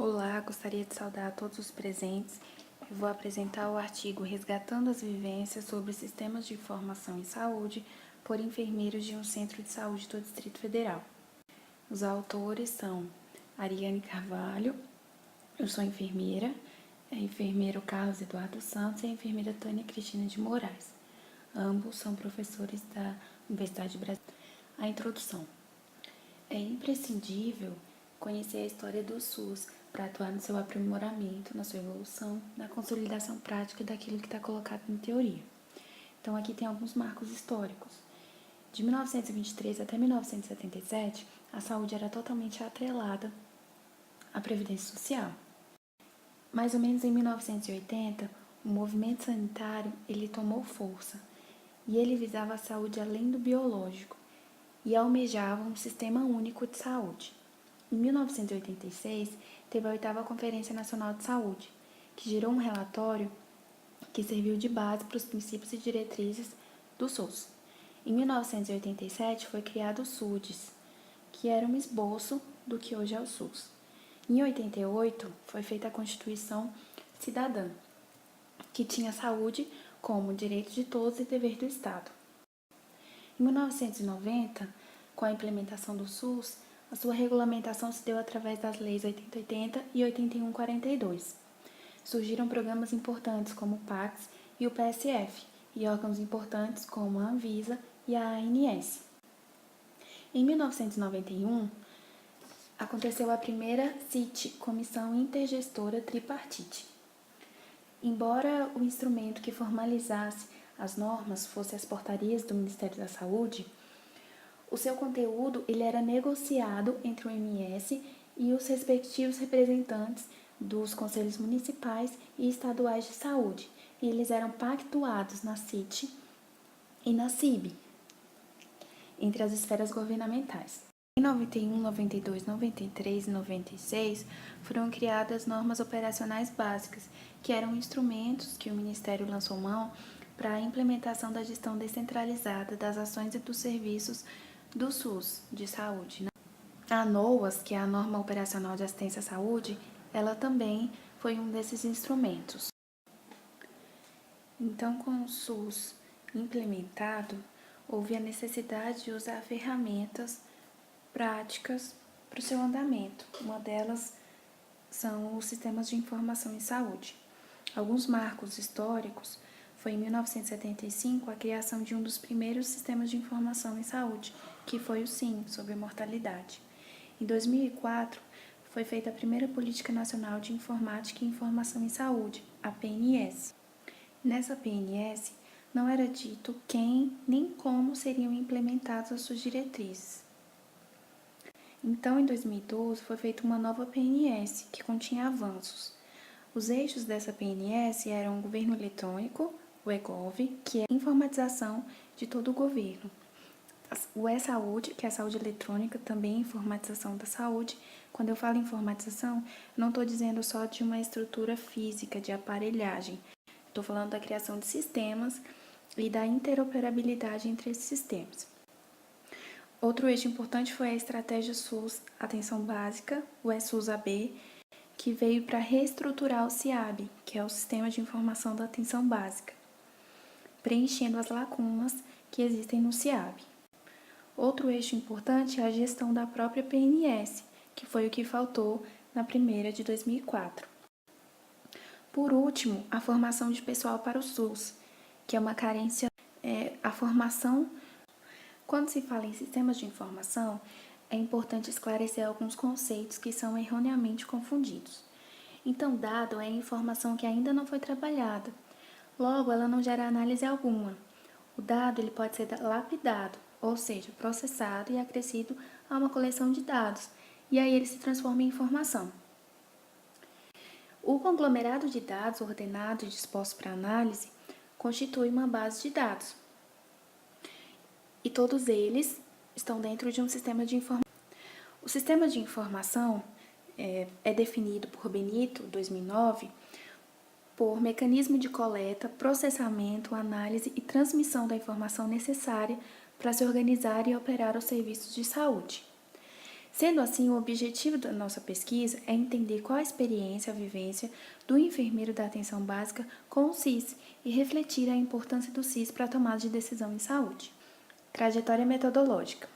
Olá, gostaria de saudar a todos os presentes. Eu vou apresentar o artigo Resgatando as Vivências sobre Sistemas de Informação em Saúde por enfermeiros de um centro de saúde do Distrito Federal. Os autores são Ariane Carvalho, eu sou enfermeira, é enfermeiro Carlos Eduardo Santos e a enfermeira Tânia Cristina de Moraes. Ambos são professores da Universidade de Brasília. A introdução. É imprescindível conhecer a história do SUS para atuar no seu aprimoramento, na sua evolução, na consolidação prática daquilo que está colocado em teoria. Então, aqui tem alguns marcos históricos. De 1923 até 1977, a saúde era totalmente atrelada à Previdência Social. Mais ou menos em 1980, o movimento sanitário ele tomou força e ele visava a saúde além do biológico e almejava um sistema único de saúde. Em 1986, teve a 8ª Conferência Nacional de Saúde, que gerou um relatório que serviu de base para os princípios e diretrizes do SUS. Em 1987, foi criado o SUDES, que era um esboço do que hoje é o SUS. Em 88, foi feita a Constituição Cidadã, que tinha a saúde como direito de todos e dever do Estado. Em 1990, com a implementação do SUS, a sua regulamentação se deu através das leis 8080 e 8142. Surgiram programas importantes como o PACS e o PSF, e órgãos importantes como a Anvisa e a ANS. Em 1991, aconteceu a primeira CIT, Comissão Intergestora Tripartite. Embora o instrumento que formalizasse as normas fosse as portarias do Ministério da Saúde, o seu conteúdo ele era negociado entre o MS e os respectivos representantes dos conselhos municipais e estaduais de saúde, e eles eram pactuados na CIT e na CIB, entre as esferas governamentais. Em 91, 92, 93 e 96 foram criadas normas operacionais básicas, que eram instrumentos que o Ministério lançou mão para a implementação da gestão descentralizada das ações e dos serviços do SUS de saúde. A NOAS, que é a Norma Operacional de Assistência à Saúde, ela também foi um desses instrumentos. Então, com o SUS implementado, houve a necessidade de usar ferramentas práticas para o seu andamento. Uma delas são os sistemas de informação em saúde. Alguns marcos históricos foi em 1975 a criação de um dos primeiros sistemas de informação em saúde, que foi o SIM, sobre mortalidade. Em 2004, foi feita a primeira Política Nacional de Informática e Informação em Saúde, a PNS. Nessa PNS, não era dito quem nem como seriam implementadas as suas diretrizes. Então, em 2012, foi feita uma nova PNS, que continha avanços. Os eixos dessa PNS eram o governo eletrônico, o eGov, que é a informatização de todo o governo. O e-saúde, que é a saúde eletrônica, também é informatização da saúde. Quando eu falo informatização, não estou dizendo só de uma estrutura física, de aparelhagem. Estou falando da criação de sistemas e da interoperabilidade entre esses sistemas. Outro eixo importante foi a estratégia SUS Atenção Básica, o eSUS-AB, que veio para reestruturar o SIAB, que é o Sistema de Informação da Atenção Básica, preenchendo as lacunas que existem no SIAB. Outro eixo importante é a gestão da própria PNS, que foi o que faltou na primeira de 2004. Por último, a formação de pessoal para o SUS, que é uma carência, a formação. Quando se fala em sistemas de informação, é importante esclarecer alguns conceitos que são erroneamente confundidos. Então, dado é a informação que ainda não foi trabalhada. Logo, ela não gera análise alguma. O dado ele pode ser lapidado, ou seja, processado e acrescido a uma coleção de dados, e aí ele se transforma em informação. O conglomerado de dados ordenado e disposto para análise constitui uma base de dados. E todos eles estão dentro de um sistema de informação. O sistema de informação é definido por Benito, 2009, por mecanismo de coleta, processamento, análise e transmissão da informação necessária para se organizar e operar os serviços de saúde. Sendo assim, o objetivo da nossa pesquisa é entender qual a experiência, a vivência do enfermeiro da atenção básica com o SIS e refletir a importância do SIS para a tomada de decisão em saúde. Trajetória metodológica.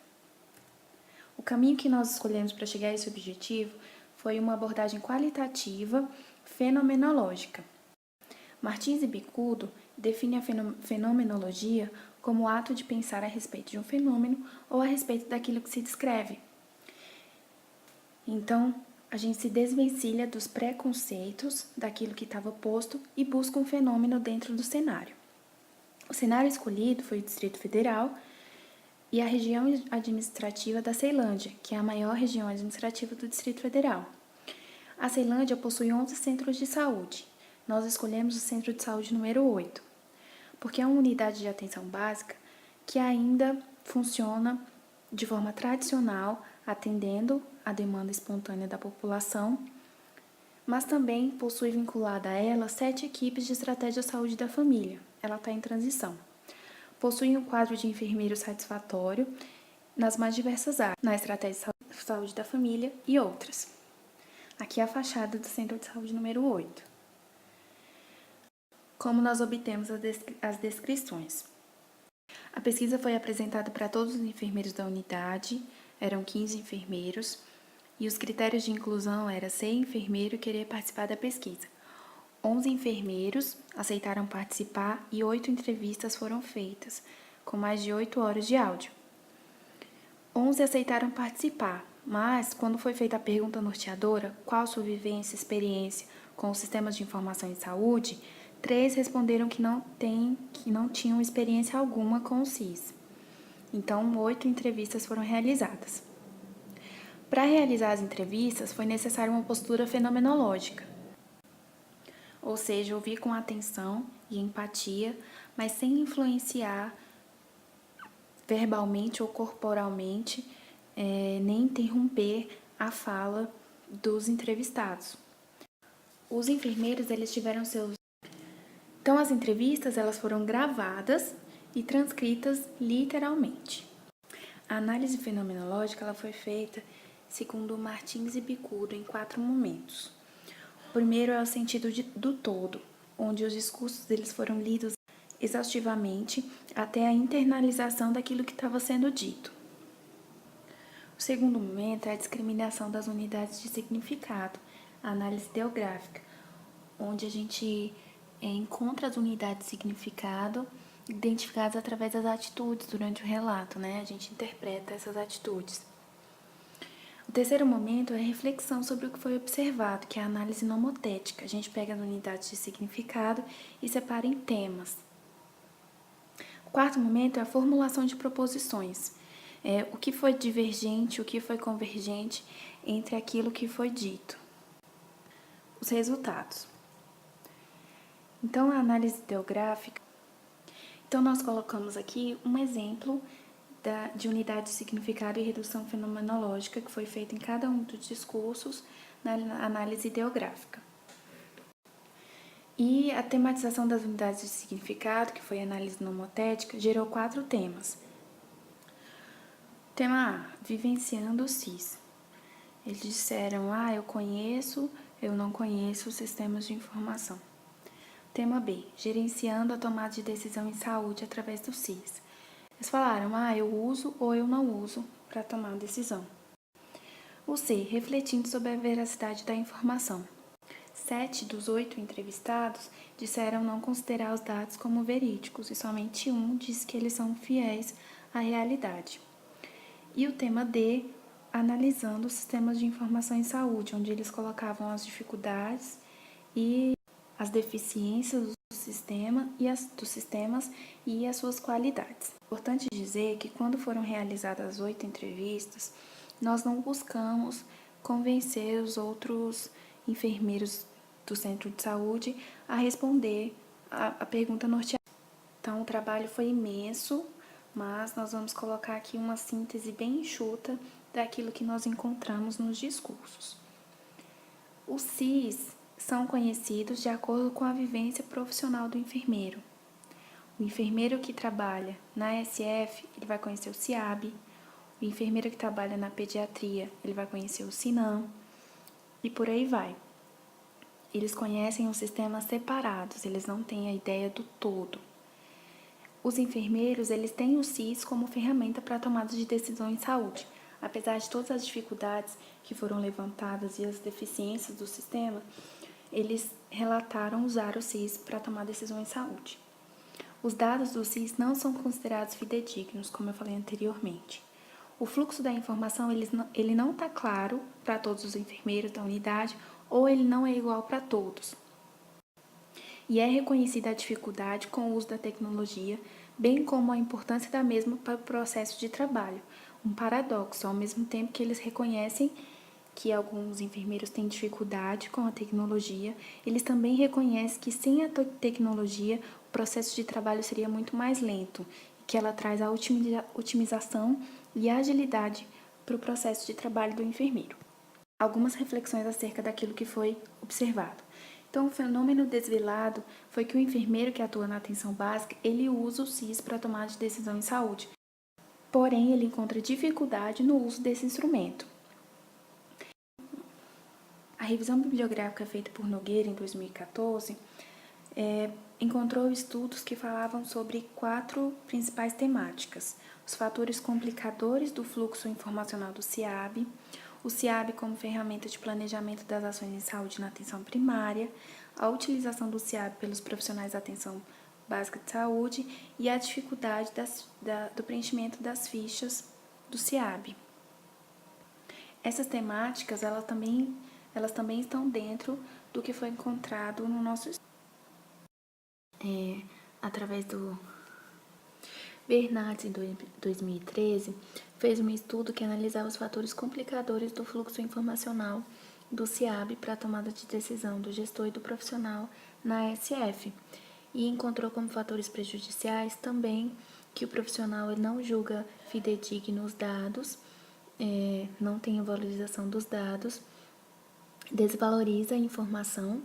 O caminho que nós escolhemos para chegar a esse objetivo foi uma abordagem qualitativa fenomenológica. Martins e Bicudo definem a fenomenologia como o ato de pensar a respeito de um fenômeno ou a respeito daquilo que se descreve. Então, a gente se desvencilha dos preconceitos daquilo que estava posto e busca um fenômeno dentro do cenário. O cenário escolhido foi o Distrito Federal e a região administrativa da Ceilândia, que é a maior região administrativa do Distrito Federal. A Ceilândia possui 11 centros de saúde. Nós escolhemos o centro de saúde número 8, porque é uma unidade de atenção básica que ainda funciona de forma tradicional, atendendo a demanda espontânea da população, mas também possui vinculada a ela 7 equipes de estratégia de saúde da família. Ela está em transição. Possui um quadro de enfermeiro satisfatório nas mais diversas áreas, na estratégia de saúde da família e outras. Aqui é a fachada do Centro de Saúde número 8. Como nós obtemos as descrições? A pesquisa foi apresentada para todos os enfermeiros da unidade, eram 15 enfermeiros, e os critérios de inclusão eram ser enfermeiro e querer participar da pesquisa. 11 enfermeiros aceitaram participar e 8 entrevistas foram feitas, com mais de 8 horas de áudio. 11 aceitaram participar, mas quando foi feita a pergunta norteadora, qual sua vivência e experiência com os sistemas de informação em saúde, 3 responderam que não tinham experiência alguma com o SIS. Então, 8 entrevistas foram realizadas. Para realizar as entrevistas, foi necessária uma postura fenomenológica, ou seja, ouvir com atenção e empatia, mas sem influenciar verbalmente ou corporalmente, nem interromper a fala dos entrevistados. Os enfermeiros, eles tiveram seus... Então, as entrevistas, elas foram gravadas e transcritas literalmente. A análise fenomenológica, ela foi feita segundo Martins e Bicudo em 4 momentos. O primeiro é o sentido do todo, onde os discursos deles foram lidos exaustivamente até a internalização daquilo que estava sendo dito. O segundo momento é a discriminação das unidades de significado, a análise ideográfica, onde a gente encontra as unidades de significado identificadas através das atitudes durante o relato, né? A gente interpreta essas atitudes. O terceiro momento é a reflexão sobre o que foi observado, que é a análise nomotética. A gente pega as unidades de significado e separa em temas. O quarto momento é a formulação de proposições. O que foi divergente, o que foi convergente entre aquilo que foi dito. Os resultados. Então, a análise ideográfica. Então, nós colocamos aqui um exemplo de unidade de significado e redução fenomenológica que foi feita em cada um dos discursos na análise ideográfica. E a tematização das unidades de significado, que foi a análise nomotética, gerou 4 temas. Tema A, vivenciando o SIS. Eles disseram, eu conheço, eu não conheço os sistemas de informação. Tema B, gerenciando a tomada de decisão em saúde através do SIS. Eles falaram, eu uso ou eu não uso para tomar uma decisão. O C, refletindo sobre a veracidade da informação. 7 dos 8 entrevistados disseram não considerar os dados como verídicos e somente um disse que eles são fiéis à realidade. E o tema D, analisando os sistemas de informação em saúde, onde eles colocavam as dificuldades e as deficiências dos sistemas e as suas qualidades. É importante dizer que quando foram realizadas as 8 entrevistas, nós não buscamos convencer os outros enfermeiros do centro de saúde a responder a pergunta norteada. Então, o trabalho foi imenso, mas nós vamos colocar aqui uma síntese bem enxuta daquilo que nós encontramos nos discursos. Os CIS são conhecidos de acordo com a vivência profissional do enfermeiro. O enfermeiro que trabalha na SF, ele vai conhecer o CIAB. O enfermeiro que trabalha na pediatria, ele vai conhecer o SINAM e por aí vai. Eles conhecem os sistemas separados, eles não têm a ideia do todo. Os enfermeiros, eles têm o SIS como ferramenta para a tomada de decisão em saúde. Apesar de todas as dificuldades que foram levantadas e as deficiências do sistema, eles relataram usar o SIS para tomar decisão em saúde. Os dados do SIS não são considerados fidedignos, como eu falei anteriormente. O fluxo da informação ele não está claro para todos os enfermeiros da unidade ou ele não é igual para todos. E é reconhecida a dificuldade com o uso da tecnologia, bem como a importância da mesma para o processo de trabalho. Um paradoxo, ao mesmo tempo que eles reconhecem que alguns enfermeiros têm dificuldade com a tecnologia, eles também reconhecem que sem a tecnologia o processo de trabalho seria muito mais lento e que ela traz a otimização e a agilidade para o processo de trabalho do enfermeiro. Algumas reflexões acerca daquilo que foi observado. Então, o fenômeno desvelado foi que o enfermeiro que atua na atenção básica, ele usa o SIS para tomar de decisão em saúde. Porém, ele encontra dificuldade no uso desse instrumento. A revisão bibliográfica feita por Nogueira em 2014 encontrou estudos que falavam sobre 4 principais temáticas: os fatores complicadores do fluxo informacional do SIAB, o SIAB como ferramenta de planejamento das ações em saúde na atenção primária, a utilização do SIAB pelos profissionais da atenção básica de saúde e a dificuldade do preenchimento das fichas do SIAB. Essas temáticas, elas também estão dentro do que foi encontrado no nosso estudo. Através do Bernardes, em 2013, fez um estudo que analisava os fatores complicadores do fluxo informacional do SIAB para a tomada de decisão do gestor e do profissional na SF, e encontrou como fatores prejudiciais também que o profissional não julga fidedigno os dados, não tem a valorização dos dados, desvaloriza a informação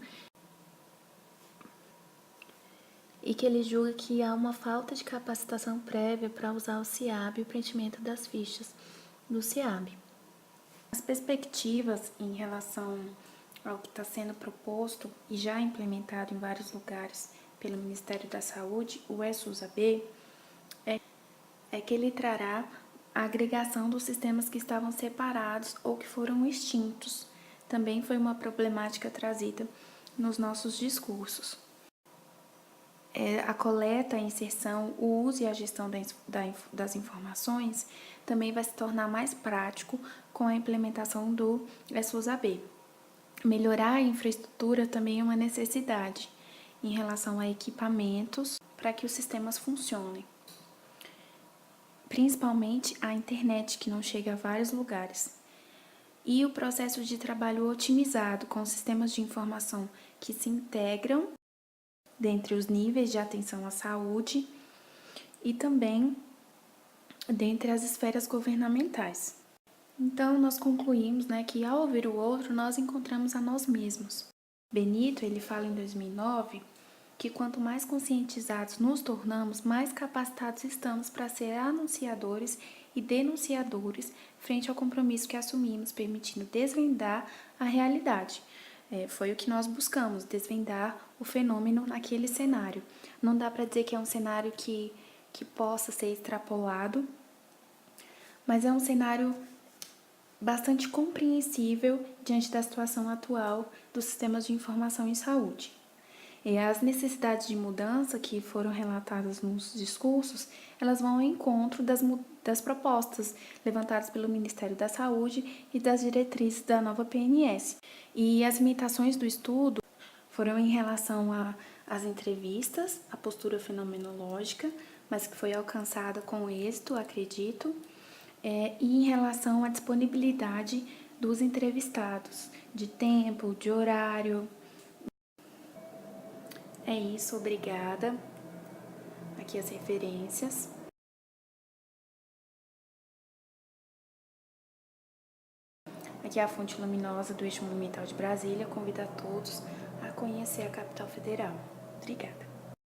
e que ele julga que há uma falta de capacitação prévia para usar o SIAB e o preenchimento das fichas do SIAB. As perspectivas em relação ao que está sendo proposto e já implementado em vários lugares pelo Ministério da Saúde, o eSUS-AB, é que ele trará a agregação dos sistemas que estavam separados ou que foram extintos. Também foi uma problemática trazida nos nossos discursos. A coleta, a inserção, o uso e a gestão das informações também vai se tornar mais prático com a implementação do eSUS-AB. Melhorar a infraestrutura também é uma necessidade em relação a equipamentos para que os sistemas funcionem. Principalmente a internet, que não chega a vários lugares. E o processo de trabalho otimizado com sistemas de informação que se integram dentre os níveis de atenção à saúde e também dentre as esferas governamentais. Então, nós concluímos, que ao ouvir o outro, nós encontramos a nós mesmos. Benito, ele fala em 2009 que quanto mais conscientizados nos tornamos, mais capacitados estamos para ser anunciadores e denunciadores frente ao compromisso que assumimos, permitindo desvendar a realidade. Foi o que nós buscamos, desvendar o fenômeno naquele cenário. Não dá para dizer que é um cenário que possa ser extrapolado, mas é um cenário bastante compreensível diante da situação atual dos sistemas de informação em saúde. E as necessidades de mudança que foram relatadas nos discursos, elas vão ao encontro das propostas levantadas pelo Ministério da Saúde e das diretrizes da nova PNS. E as limitações do estudo foram em relação às entrevistas, a postura fenomenológica, mas que foi alcançada com êxito, acredito, e em relação à disponibilidade dos entrevistados, de tempo, de horário. É isso, obrigada. Aqui as referências. Aqui é a fonte luminosa do Eixo Monumental de Brasília. Convido a todos a conhecer a capital federal. Obrigada.